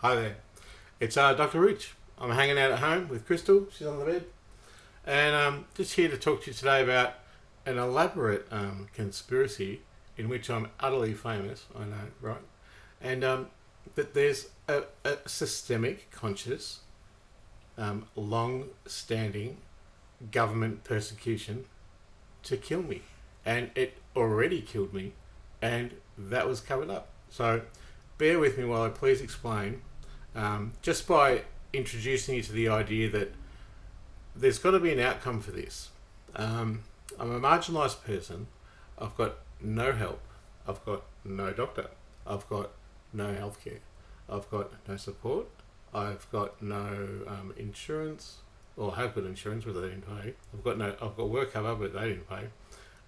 Hi there. It's Dr. Rich. I'm hanging out at home with Crystal. She's on the bed. And just here to talk to you today about an elaborate conspiracy in which I'm utterly famous. I know, right? And that there's a systemic, conscious, long-standing government persecution to kill me. And it already killed me. And that was covered up. So bear with me while I please explain. Just by introducing you to the idea that there's got to be an outcome for this. I'm a marginalised person. I've got no help. I've got no doctor. I've got no healthcare. I've got no support. I've got no insurance, or have got insurance, but they didn't pay. I've got work cover, but they didn't pay.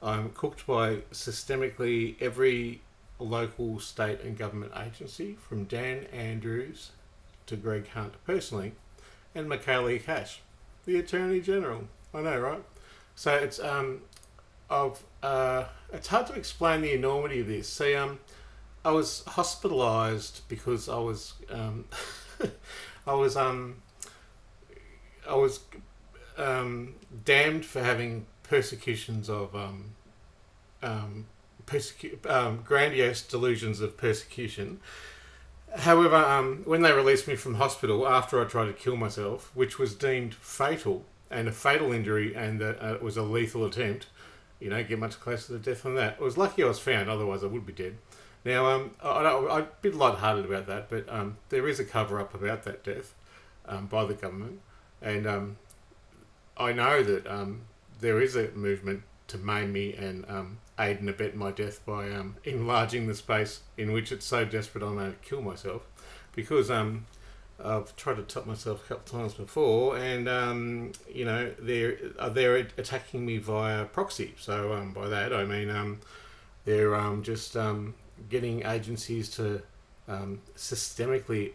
I'm cooked by systemically every local, state, and government agency, from Dan Andrews to Greg Hunt personally, and Michael Cash, the Attorney General. I know, right? So it's it's hard to explain the enormity of this. See, I was hospitalised because I was I was damned for having persecutions of grandiose delusions of persecution. However, when they released me from hospital after I tried to kill myself, which was deemed fatal and a fatal injury, and it was a lethal attempt, you don't get much closer to death than that. I was lucky I was found, otherwise I would be dead. Now, I'm a bit lighthearted about that, but there is a cover-up about that death by the government, and I know that there is a movement to maim me and aid and abet my death by enlarging the space in which it's so desperate I'm going to kill myself, because I've tried to top myself a couple of times before, and they're attacking me via proxy. So by that I mean they're just getting agencies to systemically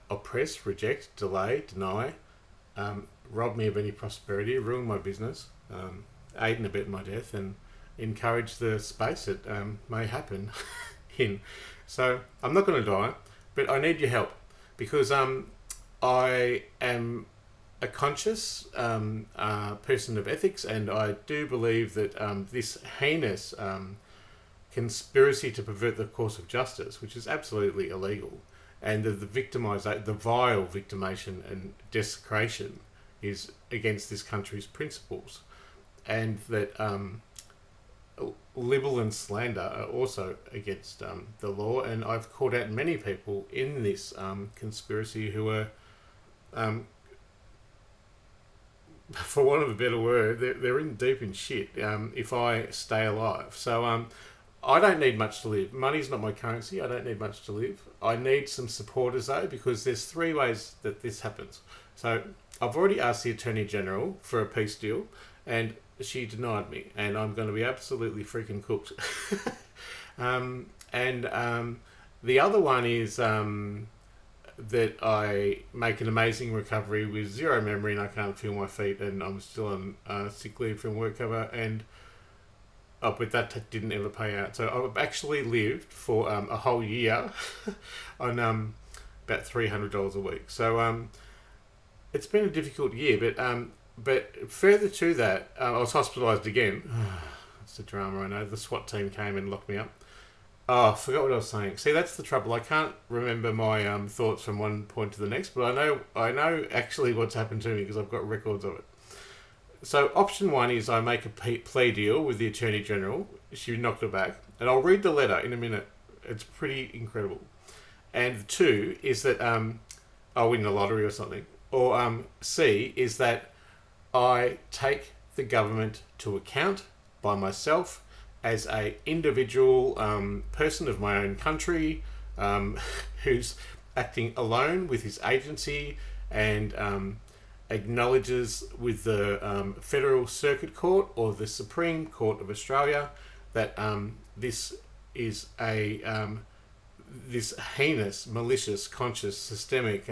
oppress, reject, delay, deny, rob me of any prosperity, ruin my business, aid and abet my death, and encourage the space that may happen in. So I'm not going to die, but I need your help, because I am a conscious person of ethics, and I do believe that this heinous conspiracy to pervert the course of justice, which is absolutely illegal, and the vile victimation and desecration is against this country's principles, and that libel and slander are also against the law. And I've called out many people in this conspiracy who are, for want of a better word, they're in deep in shit if I stay alive. So I don't need much to live. Money's not my currency. I don't need much to live. I need some supporters though, because there's three ways that this happens. So I've already asked the Attorney General for a peace deal, and she denied me, and I'm going to be absolutely freaking cooked. The other one is that I make an amazing recovery with zero memory, and I can't feel my feet, and I'm still on sick leave from work cover, but that didn't ever pay out. So I've actually lived for a whole year on about $300 a week. So it's been a difficult year, but further to that, I was hospitalised again. It's a drama, I know. The SWAT team came and locked me up. Oh, I forgot what I was saying. See, that's the trouble. I can't remember my thoughts from one point to the next, but I know actually what's happened to me because I've got records of it. So option one is I make a plea deal with the Attorney General. She knocked it back. And I'll read the letter in a minute. It's pretty incredible. And two is that I'll win the lottery or something. Or C is that I take the government to account by myself as a individual person of my own country who's acting alone with his agency, and acknowledges with the Federal Circuit Court or the Supreme Court of Australia that this is this heinous, malicious, conscious, systemic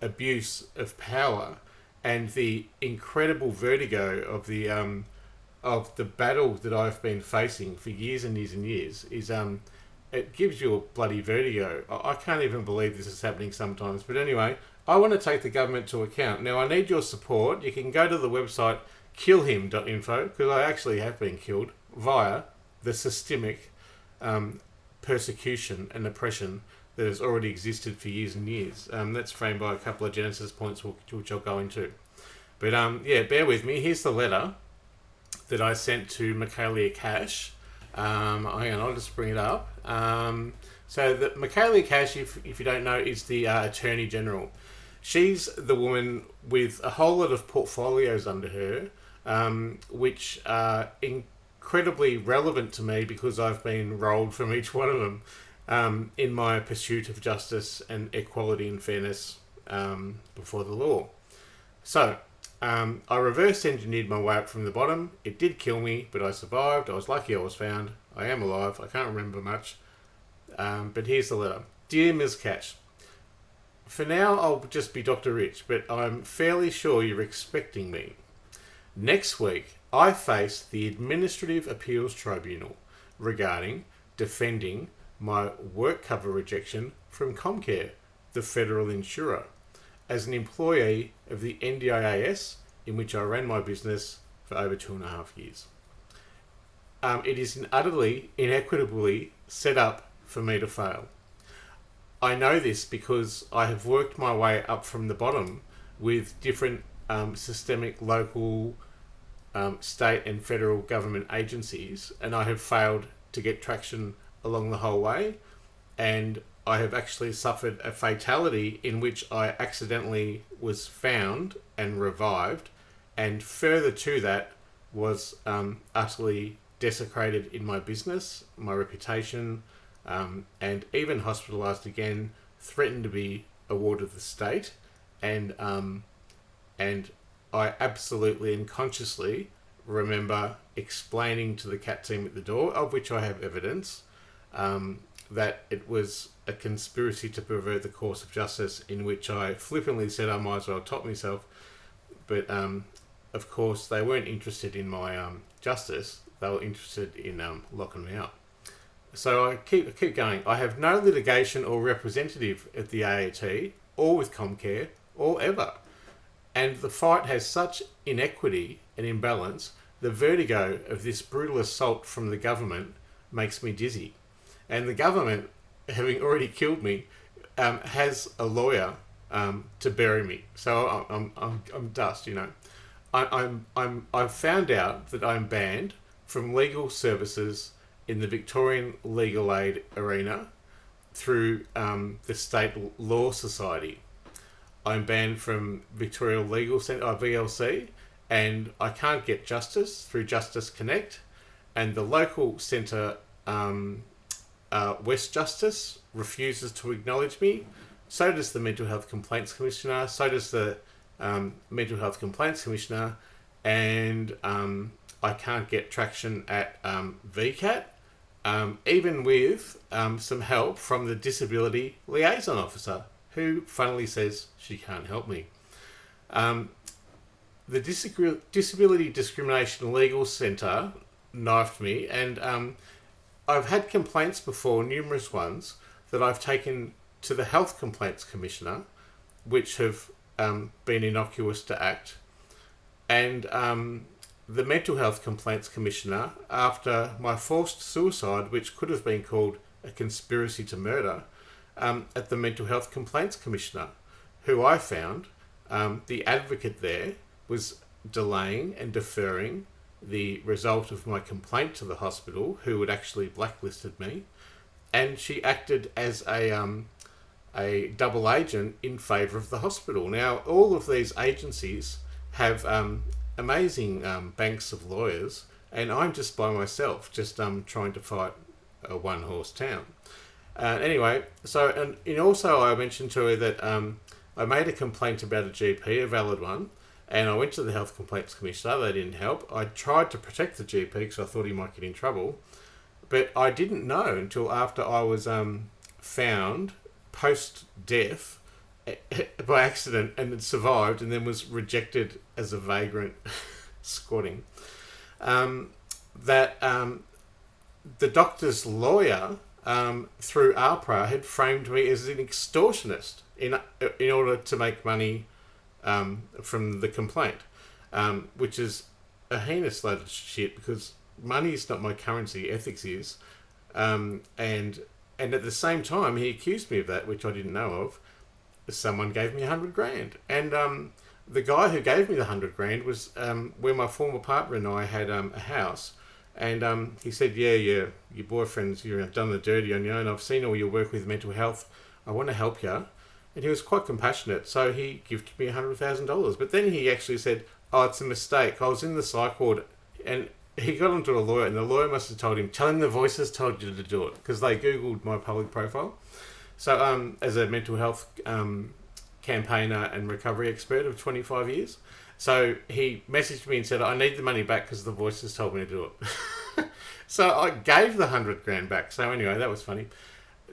abuse of power, and the incredible vertigo of the battle that I've been facing for years and years and years is it gives you a bloody vertigo. I can't even believe this is happening sometimes. But anyway, I want to take the government to account. Now, I need your support. You can go to the website killhim.info, because I actually have been killed via the systemic persecution and oppression that has already existed for years and years. That's framed by a couple of Genesis points, which I'll go into. But yeah, bear with me. Here's the letter that I sent to Michaelia Cash. Hang on, I'll just bring it up. So the Michaelia Cash, if you don't know, is the Attorney General. She's the woman with a whole lot of portfolios under her, which are incredibly relevant to me because I've been rolled from each one of them in my pursuit of justice and equality and fairness before the law. So, I reverse engineered my way up from the bottom. It did kill me, but I survived. I was lucky I was found. I am alive. I can't remember much. But here's the letter. Dear Ms. Cash, for now I'll just be Dr. Rich, but I'm fairly sure you're expecting me. Next week, I face the Administrative Appeals Tribunal regarding defending my work cover rejection from Comcare, the federal insurer, as an employee of the NDIAS, in which I ran my business for over 2.5 years. It is utterly, inequitably set up for me to fail. I know this because I have worked my way up from the bottom with different systemic local, state and federal government agencies, and I have failed to get traction along the whole way, and I have actually suffered a fatality in which I accidentally was found and revived, and further to that was utterly desecrated in my business, my reputation, and even hospitalised again, threatened to be a ward of the state, and I absolutely and consciously remember explaining to the CAT team at the door, of which I have evidence, that it was a conspiracy to pervert the course of justice, in which I flippantly said I might as well top myself. But of course, they weren't interested in my justice. They were interested in locking me up. So I keep going. I have no litigation or representative at the AAT, or with Comcare, or ever. And the fight has such inequity and imbalance, the vertigo of this brutal assault from the government makes me dizzy. And the government, having already killed me, has a lawyer to bury me. So I'm dust, you know. I've found out that I'm banned from legal services in the Victorian legal aid arena through the State Law Society. I'm banned from Victoria Legal Centre, VLC, and I can't get justice through Justice Connect, and the local centre, West Justice, refuses to acknowledge me. So does the Mental Health Complaints Commissioner, so does the Mental Health Complaints Commissioner, and I can't get traction at VCAT, even with some help from the Disability Liaison Officer, who funnily says she can't help me. The Disability Discrimination Legal Centre knifed me, and I've had complaints before, numerous ones, that I've taken to the Health Complaints Commissioner, which have been innocuous to ACT, and the Mental Health Complaints Commissioner, after my forced suicide, which could have been called a conspiracy to murder, at the Mental Health Complaints Commissioner, who I found, the advocate there was delaying and deferring the result of my complaint to the hospital, who had actually blacklisted me, and she acted as a double agent in favour of the hospital. Now, all of these agencies have amazing banks of lawyers, and I'm just by myself, just trying to fight a one-horse town. Anyway, so, and also I mentioned to her that I made a complaint about a GP, a valid one, and I went to the Health Complaints Commissioner. They didn't help. I tried to protect the GP because I thought he might get in trouble, but I didn't know until after I was found post-death by accident and had survived, and then was rejected as a vagrant squatting, that the doctor's lawyer through ARPRA had framed me as an extortionist in order to make money from the complaint, which is a heinous load of shit because money is not my currency, ethics is. And at the same time, he accused me of that, which I didn't know of. Someone gave me $100,000, and the guy who gave me the $100,000 was where my former partner and I had a house, and he said, "Yeah, your boyfriend's you've done the dirty on you, and I've seen all your work with mental health. I want to help you." And he was quite compassionate, so he gifted me $100,000. But then he actually said, "Oh, it's a mistake. I was in the psych ward," and he got onto a lawyer, and the lawyer must have told him, "Tell him the voices told you to do it," because they Googled my public profile. So, as a mental health campaigner and recovery expert of 25 years, so he messaged me and said, "I need the money back because the voices told me to do it." So I gave the $100,000 back. So anyway, that was funny.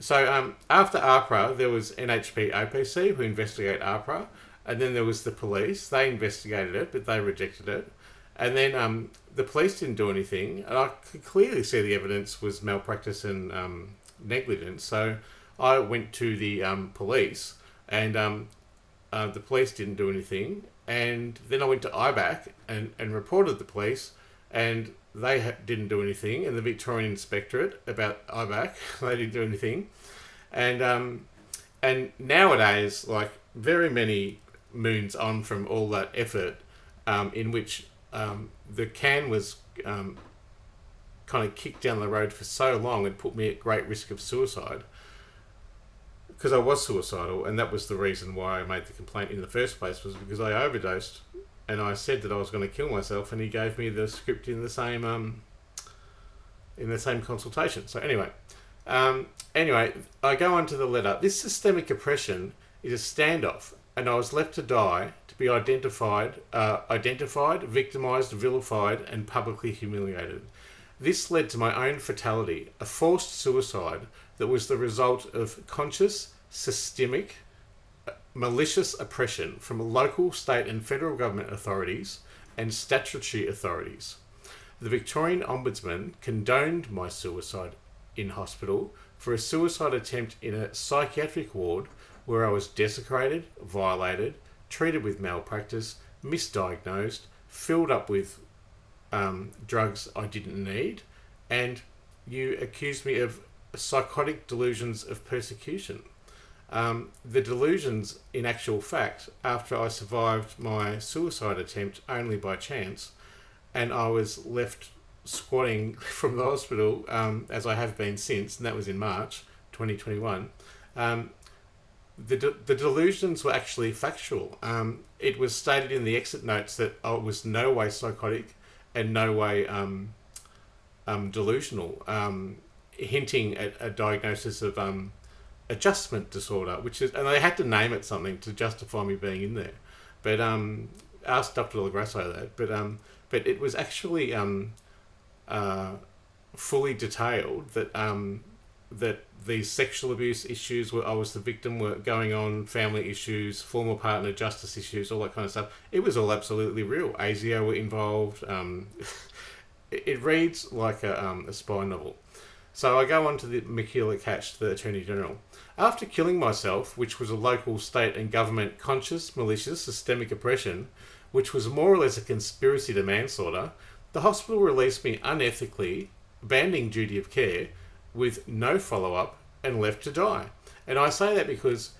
So after ARPRA, there was NHP OPC who investigate ARPRA, and then there was the police. They investigated it, but they rejected it. And then the police didn't do anything, and I could clearly see the evidence was malpractice and negligence. So I went to the police, and the police didn't do anything. And then I went to IBAC and reported the police, and they didn't do anything. And the Victorian Inspectorate about IBAC, they didn't do anything. And nowadays, like very many moons on from all that effort, in which the can was kind of kicked down the road for so long and put me at great risk of suicide, because I was suicidal, and that was the reason why I made the complaint in the first place, was because I overdosed, and I said that I was going to kill myself, and he gave me the script in the same consultation. So anyway, I go on to the letter. This systemic oppression is a standoff, and I was left to die, to be identified, victimised, vilified, and publicly humiliated. This led to my own fatality, a forced suicide that was the result of conscious, systemic, malicious oppression from local, state and federal government authorities and statutory authorities. The Victorian Ombudsman condoned my suicide in hospital for a suicide attempt in a psychiatric ward where I was desecrated, violated, treated with malpractice, misdiagnosed, filled up with drugs I didn't need, and you accused me of psychotic delusions of persecution. The delusions, in actual fact, after I survived my suicide attempt only by chance, and I was left squatting from the hospital, as I have been since, and that was in March 2021, the delusions were actually factual. It was stated in the exit notes that I was no way psychotic and no way delusional, hinting at a diagnosis of adjustment disorder, which is, and they had to name it something to justify me being in there. But asked Dr. Lagrasso that, but it was actually fully detailed that that these sexual abuse issues where I was the victim were going on, family issues, former partner justice issues, all that kind of stuff. It was all absolutely real. ASIO were involved. It reads like a spy novel. So I go on to the Mclean Catch, the Attorney General. After killing myself, which was a local, state and government conscious, malicious, systemic oppression, which was more or less a conspiracy to manslaughter, the hospital released me unethically, abandoning duty of care, with no follow-up, and left to die. And I say that because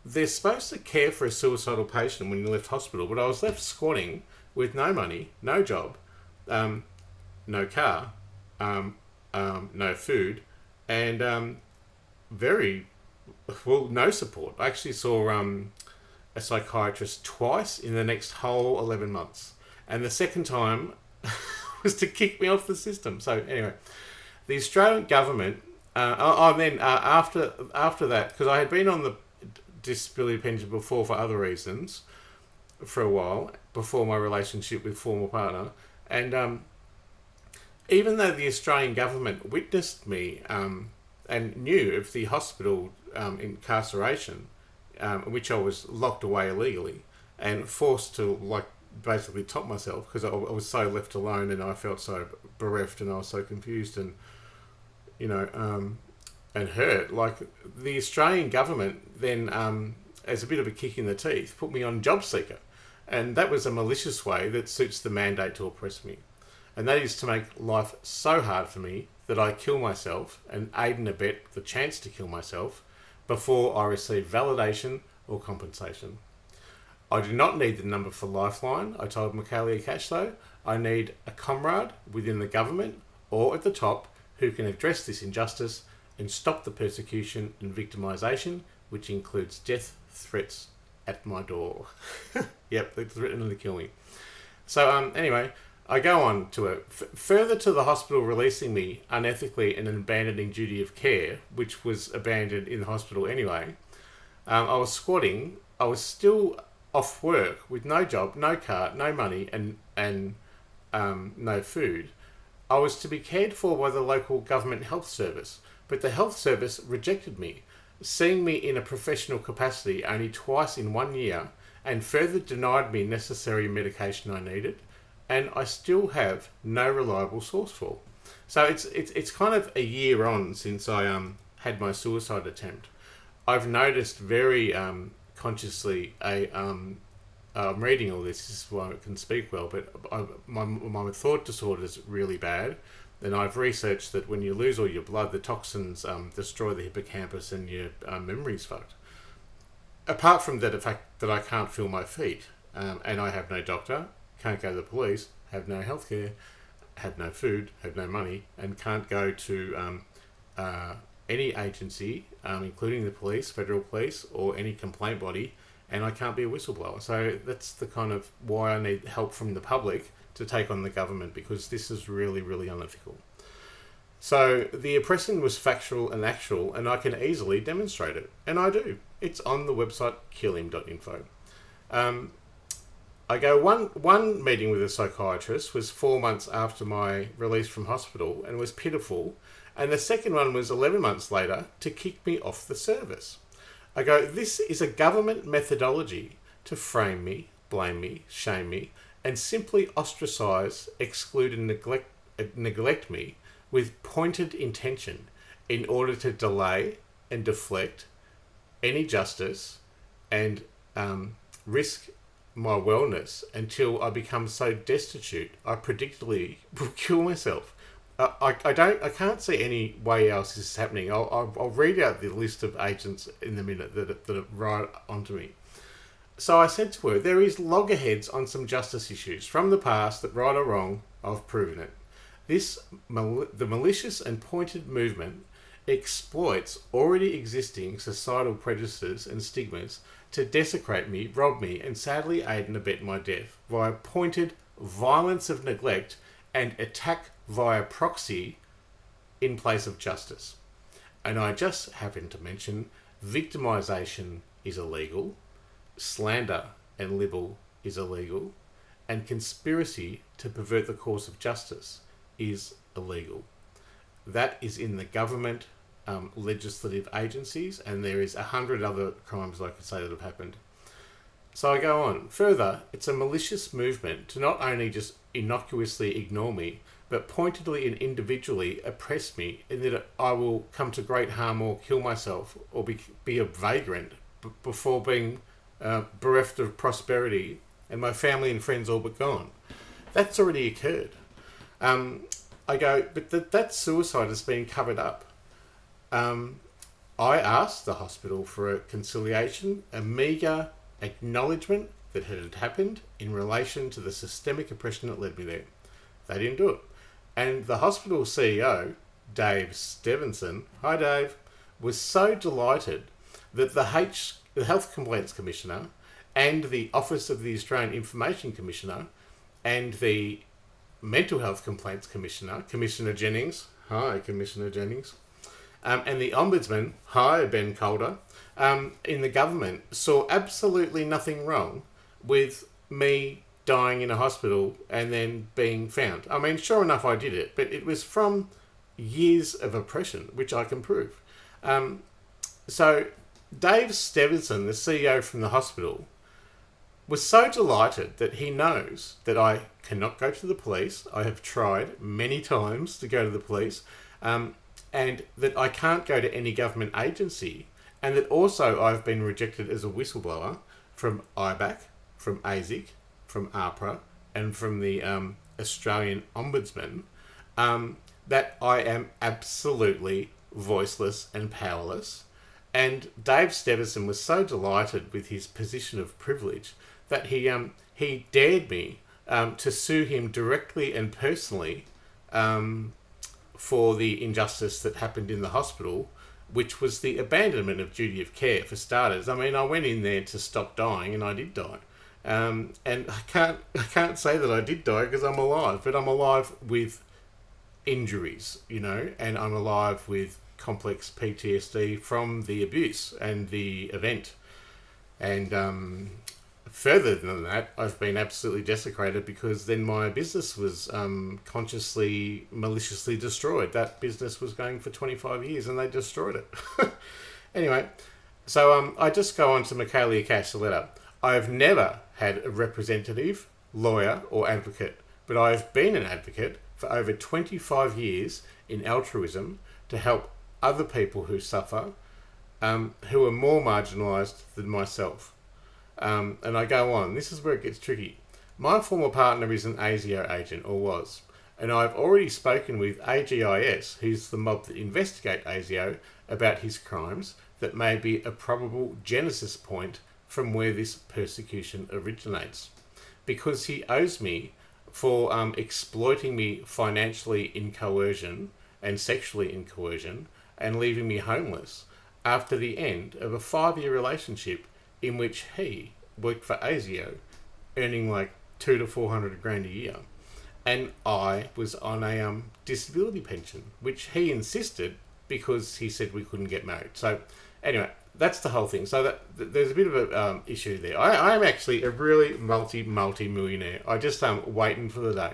they're supposed to care for a suicidal patient when you left hospital, but I was left squatting with no money, no job, no car, no food, and no support. I actually saw a psychiatrist twice in the next whole 11 months. And the second time was to kick me off the system. So anyway, the Australian government, after that, because I had been on the disability pension before for other reasons for a while, before my relationship with former partner, and even though the Australian government witnessed me and knew of the hospital incarceration, in which I was locked away illegally and forced to basically top myself because I was so left alone and I felt so bereft and I was so confused and and hurt. Like the Australian government then, as a bit of a kick in the teeth, put me on job seeker. And that was a malicious way that suits the mandate to oppress me. And that is to make life so hard for me that I kill myself and aid and abet the chance to kill myself before I receive validation or compensation. I do not need the number for Lifeline, I told Michaelia Cash though. I need a comrade within the government or at the top who can address this injustice and stop the persecution and victimisation, which includes death threats at my door. Yep, they're threatening to kill me. So anyway, I go on to it. Further to the hospital releasing me unethically and abandoning duty of care, which was abandoned in the hospital anyway, I was squatting. I was still off work with no job, no car, no money, and no food. I was to be cared for by the local government health service, but the health service rejected me, seeing me in a professional capacity only twice in 1 year, and further denied me necessary medication I needed, and I still have no reliable source for. So it's kind of a year on since I had my suicide attempt. I've noticed very consciously I'm reading all this is why I can speak well, but my thought disorder is really bad. And I've researched that when you lose all your blood, the toxins destroy the hippocampus and your memory's fucked. Apart from the fact that I can't feel my feet, and I have no doctor, can't go to the police, have no healthcare, have no food, have no money, and can't go to any agency, including the police, federal police, or any complaint body, and I can't be a whistleblower. So that's the kind of why I need help from the public to take on the government, because this is really, really unethical. So the oppression was factual and actual, and I can easily demonstrate it. And I do. It's on the website killim.info. I go one meeting with a psychiatrist was 4 months after my release from hospital and was pitiful. And the second one was 11 months later to kick me off the service. I go, this is a government methodology to frame me, blame me, shame me, and simply ostracise, exclude and neglect me with pointed intention in order to delay and deflect any justice and risk my wellness until I become so destitute I predictably will kill myself. I can't see any way else this is happening. I'll read out the list of agents in a minute that are right onto me. So I said to her, there is loggerheads on some justice issues from the past that, right or wrong, I've proven it. The malicious and pointed movement exploits already existing societal prejudices and stigmas to desecrate me, rob me, and sadly aid and abet my death via pointed violence of neglect and attack via proxy in place of justice. And I just happen to mention victimisation is illegal, slander and libel is illegal, and conspiracy to pervert the course of justice is illegal. That is in the government legislative agencies, and there is 100 other crimes I could say that have happened. So I go on. Further, it's a malicious movement to not only just innocuously ignore me, but pointedly and individually oppress me, in that I will come to great harm or kill myself or be a vagrant before being bereft of prosperity and my family and friends all but gone. That's already occurred. I go, but that suicide has been covered up. I asked the hospital for a conciliation, a meagre acknowledgement that it had happened in relation to the systemic oppression that led me there. They didn't do it. And the hospital CEO, Dave Stevenson, hi Dave, was so delighted that the Health Complaints Commissioner and the Office of the Australian Information Commissioner and the Mental Health Complaints Commissioner, Commissioner Jennings, hi Commissioner Jennings, and the Ombudsman, hi Ben Calder, in the government saw absolutely nothing wrong with me dying in a hospital and then being found. I mean, sure enough, I did it, but it was from years of oppression, which I can prove. So Dave Stevenson, the CEO from the hospital, was so delighted that he knows that I cannot go to the police. I have tried many times to go to the police. and that I can't go to any government agency, and that also I've been rejected as a whistleblower from IBAC, from ASIC, from APRA, and from the Australian Ombudsman, that I am absolutely voiceless and powerless. And Dave Stevenson was so delighted with his position of privilege that he dared me to sue him directly and personally for the injustice that happened in the hospital, which was the abandonment of duty of care, for starters. I mean, I went in there to stop dying, and I did die. And I can't say that I did die because I'm alive, but I'm alive with injuries, and I'm alive with complex PTSD from the abuse and the event. And further than that, I've been absolutely desecrated because then my business was consciously, maliciously destroyed. That business was going for 25 years and they destroyed it. Anyway, so I just go on to Mclean Cash's letter. I've never had a representative, lawyer or advocate, but I've been an advocate for over 25 years in altruism to help other people who suffer, who are more marginalised than myself. And I go on. This is where it gets tricky. My former partner is an ASIO agent, or was, and I've already spoken with AGIS, who's the mob that investigate ASIO, about his crimes that may be a probable genesis point from where this persecution originates. Because he owes me for exploiting me financially in coercion and sexually in coercion and leaving me homeless after the end of a 5-year relationship in which he worked for ASIO, earning like 200 to 400 grand a year, and I was on a disability pension, which he insisted because he said we couldn't get married. So anyway, that's the whole thing. So that there's a bit of a issue there. I am actually a really multi-millionaire. I just waiting for the day.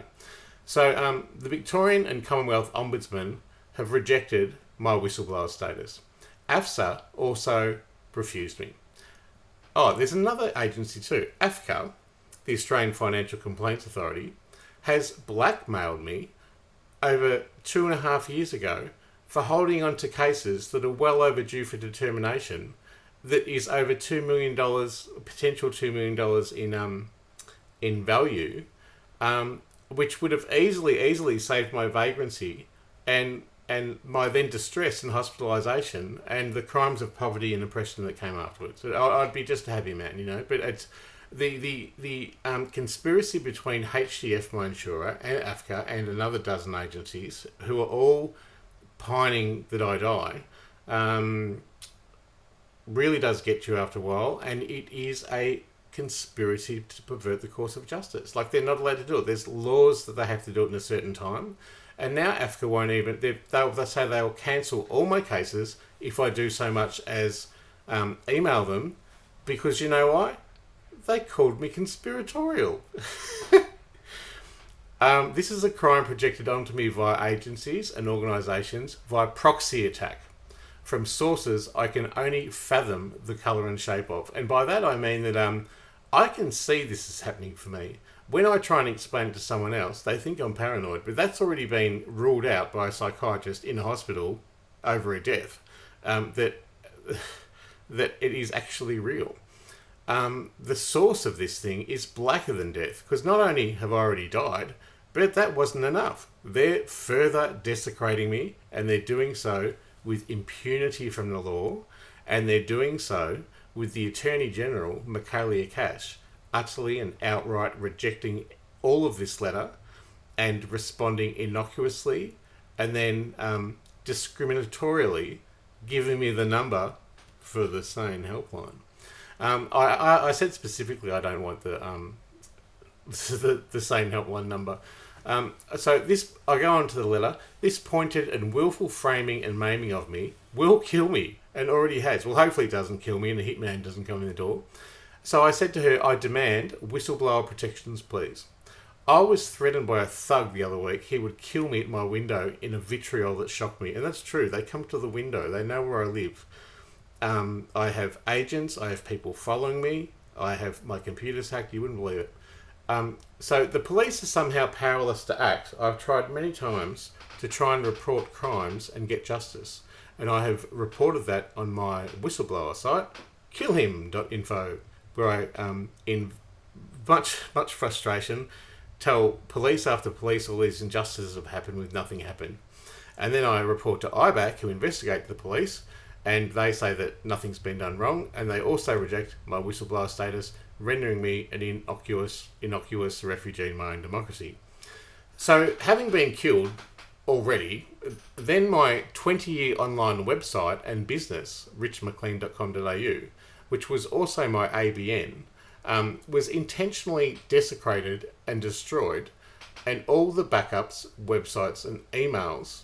So the Victorian and Commonwealth Ombudsman have rejected my whistleblower status. AFSA also refused me. Oh, there's another agency too. AFCA, the Australian Financial Complaints Authority, has blackmailed me over 2.5 years ago for holding on to cases that are well overdue for determination, that is over $2 million, potential $2 million in value, which would have easily saved my vagrancy and my then distress and hospitalisation and the crimes of poverty and oppression that came afterwards. I'd be just a happy man, But it's the conspiracy between HDF, my insurer, and AFCA and another dozen agencies who are all pining that I die, really does get you after a while, and it is a conspiracy to pervert the course of justice. Like, they're not allowed to do it. There's laws that they have to do it in a certain time, and now AFCA won't even. They'll say they'll cancel all my cases if I do so much as email them, because you know why? They called me conspiratorial. This is a crime projected onto me via agencies and organisations via proxy attack from sources I can only fathom the colour and shape of. And by that I mean that I can see this is happening for me. When I try and explain it to someone else, they think I'm paranoid, but that's already been ruled out by a psychiatrist in a hospital over a death, that it is actually real. The source of this thing is blacker than death, because not only have I already died, but that wasn't enough. They're further desecrating me, and they're doing so with impunity from the law, and they're doing so with the Attorney General, Mclean Cash, utterly and outright rejecting all of this letter and responding innocuously and then discriminatorily giving me the number for the SANE helpline. I said specifically I don't want the SANE helpline number. So this, I go on to the letter. This pointed and willful framing and maiming of me will kill me, and already has. Well, hopefully it doesn't kill me and the hitman doesn't come in the door. So I said to her, I demand whistleblower protections, please. I was threatened by a thug the other week. He would kill me at my window in a vitriol that shocked me. And that's true. They come to the window. They know where I live. I have agents. I have people following me. I have my computer's hacked. You wouldn't believe it. So the police are somehow powerless to act. I've tried many times to try and report crimes and get justice. And I have reported that on my whistleblower site, killhim.info, where I, in much frustration, tell police after police all these injustices have happened with nothing happened. And then I report to IBAC, who investigate the police, and they say that nothing's been done wrong, and they also reject my whistleblower status, rendering me an innocuous refugee in my own democracy. So, having been killed already, then my 20-year online website and business, richmclean.com.au, which was also my ABN, was intentionally desecrated and destroyed, and all the backups, websites and emails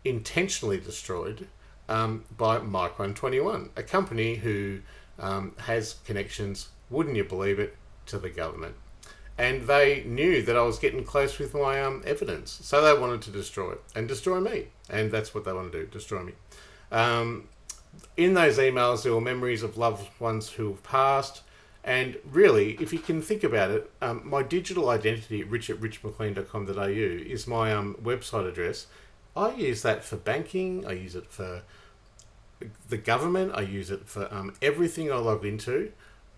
intentionally destroyed by Micron21, a company who has connections, wouldn't you believe it, to the government. And they knew that I was getting close with my evidence, so they wanted to destroy it and destroy me. And that's what they want to do, destroy me. In those emails, there were memories of loved ones who have passed. And really, if you can think about it, my digital identity, rich@richmclean.com.au, is my website address. I use that for banking. I use it for the government. I use it for everything I log into.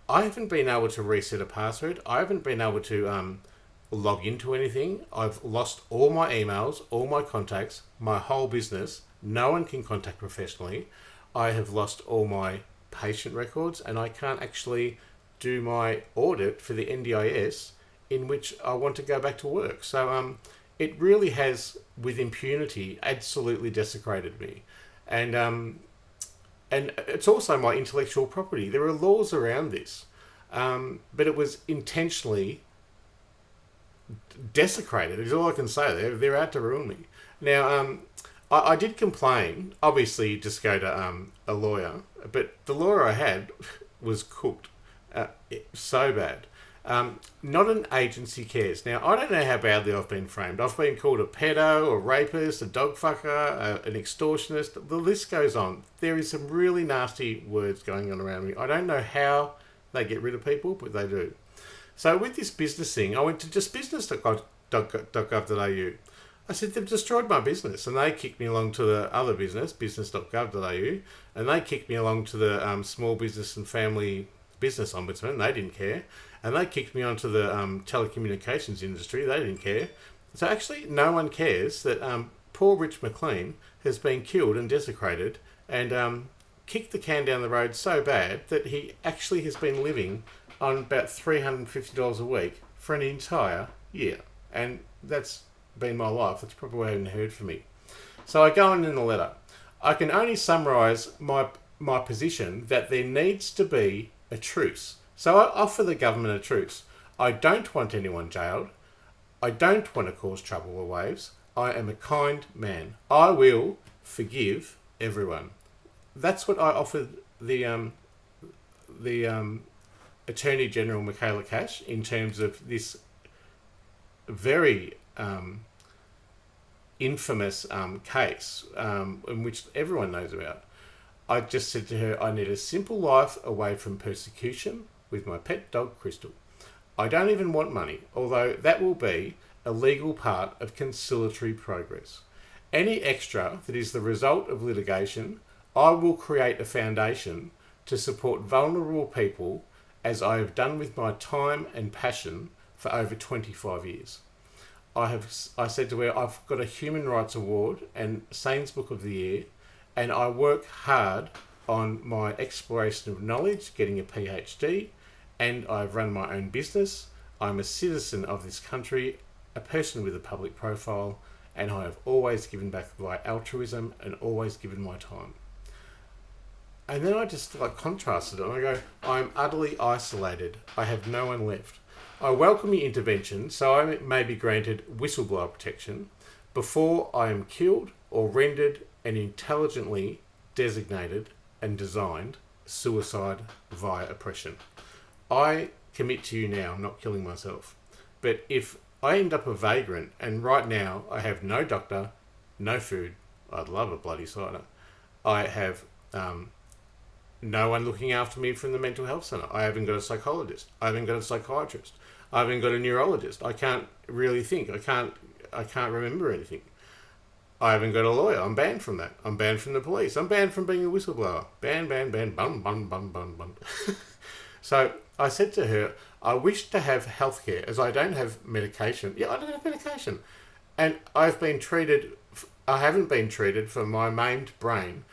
I haven't been able to reset a password. I haven't been able to log into anything. I've lost all my emails, all my contacts, my whole business. No one can contact professionally. I have lost all my patient records, and I can't actually do my audit for the NDIS in which I want to go back to work. So it really has, with impunity, absolutely desecrated me. And it's also my intellectual property. There are laws around this, but it was intentionally desecrated, is all I can say. They're out to ruin me. Now, I did complain. Obviously, you just go to a lawyer, but the lawyer I had was cooked. So bad. Not an agency cares. Now, I don't know how badly I've been framed. I've been called a pedo, a rapist, a dog fucker, an extortionist. The list goes on. There is some really nasty words going on around me. I don't know how they get rid of people, but they do. So with this business thing, I went to just business.gov.au. I said, they've destroyed my business. And they kicked me along to the other business, business.gov.au. And they kicked me along to the Small Business and Family Business Ombudsman. They didn't care. And they kicked me onto the telecommunications industry. They didn't care. So actually, no one cares that poor Rich Mclean has been killed and desecrated and kicked the can down the road so bad that he actually has been living on about $350 a week for an entire year. And that's been my life. That's probably why I haven't heard from me. So I go on in the letter. I can only summarise my position that there needs to be a truce. So I offer the government a truce. I don't want anyone jailed. I don't want to cause trouble or waves. I am a kind man. I will forgive everyone. That's what I offered the Attorney General Michaela Cash in terms of this very infamous case in which everyone knows about. I just said to her, I need a simple life away from persecution with my pet dog, Crystal. I don't even want money, although that will be a legal part of conciliatory progress. Any extra that is the result of litigation, I will create a foundation to support vulnerable people as I have done with my time and passion for over 25 years. I said to her, I've got a Human Rights Award and Sane's Book of the Year, and I work hard on my exploration of knowledge, getting a PhD, and I've run my own business. I'm a citizen of this country, a person with a public profile, and I have always given back by altruism and always given my time. And then I just contrasted it and I go, I'm utterly isolated. I have no one left. I welcome your intervention so I may be granted whistleblower protection before I am killed or rendered an intelligently designated and designed suicide via oppression. I commit to you now, I'm not killing myself. But if I end up a vagrant and right now I have no doctor, no food, I'd love a bloody cider. I have no one looking after me from the mental health centre. I haven't got a psychologist. I haven't got a psychiatrist. I haven't got a neurologist. I can't really think. I can't remember anything. I haven't got a lawyer. I'm banned from that. I'm banned from the police. I'm banned from being a whistleblower. Ban, bun, bun, bun, bun, bun. So I said to her, I wish to have healthcare as I don't have medication. Yeah, I don't have medication. And I haven't been treated for my maimed brain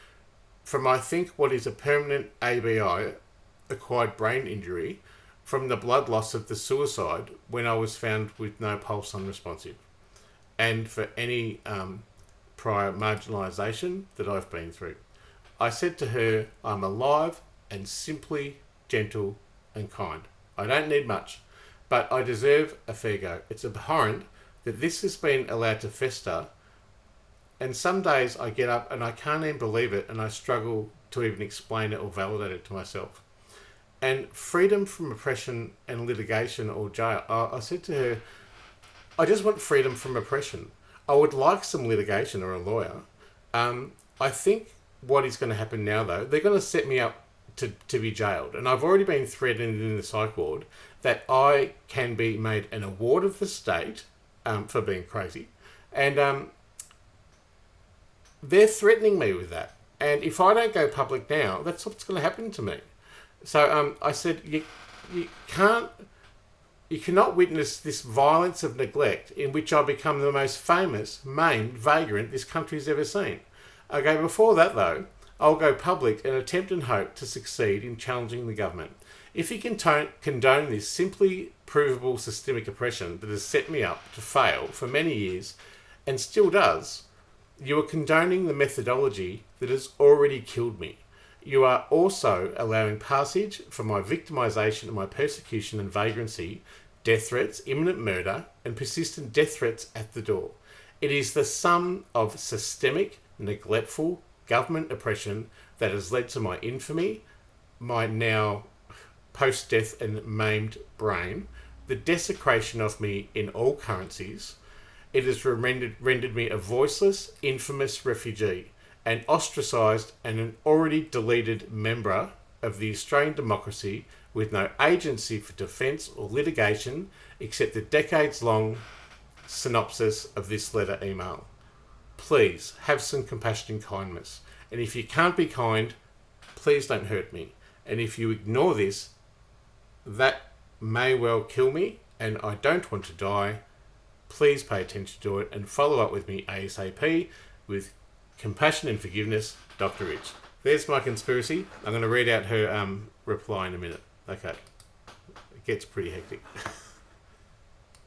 from, I think, what is a permanent ABI, acquired brain injury, from the blood loss of the suicide when I was found with no pulse unresponsive. And for any prior marginalisation that I've been through. I said to her, I'm alive and simply gentle and kind. I don't need much, but I deserve a fair go. It's abhorrent that this has been allowed to fester, and some days I get up and I can't even believe it, and I struggle to even explain it or validate it to myself. And freedom from oppression and litigation or jail. I said to her, I just want freedom from oppression. I would like some litigation or a lawyer. I think what is going to happen now, though, they're going to set me up to be jailed. And I've already been threatened in the psych ward that I can be made an award of the state for being crazy. And they're threatening me with that. And if I don't go public now, that's what's going to happen to me. So I said, you cannot witness this violence of neglect in which I become the most famous, maimed vagrant this country's ever seen. Okay, before that though, I'll go public and attempt and hope to succeed in challenging the government. If you can condone this simply provable systemic oppression that has set me up to fail for many years and still does, you are condoning the methodology that has already killed me. You are also allowing passage for my victimisation and my persecution and vagrancy, death threats, imminent murder, and persistent death threats at the door. It is the sum of systemic, neglectful government oppression that has led to my infamy, my now post-death and maimed brain, the desecration of me in all currencies. It has rendered me a voiceless, infamous refugee, an ostracised and an already deleted member of the Australian democracy with no agency for defence or litigation except the decades-long synopsis of this letter email. Please have some compassion and kindness. And if you can't be kind, please don't hurt me. And if you ignore this, that may well kill me, and I don't want to die. Please pay attention to it and follow up with me ASAP with compassion and forgiveness, Dr. Rich. There's my conspiracy. I'm going to read out her reply in a minute. Okay. It gets pretty hectic.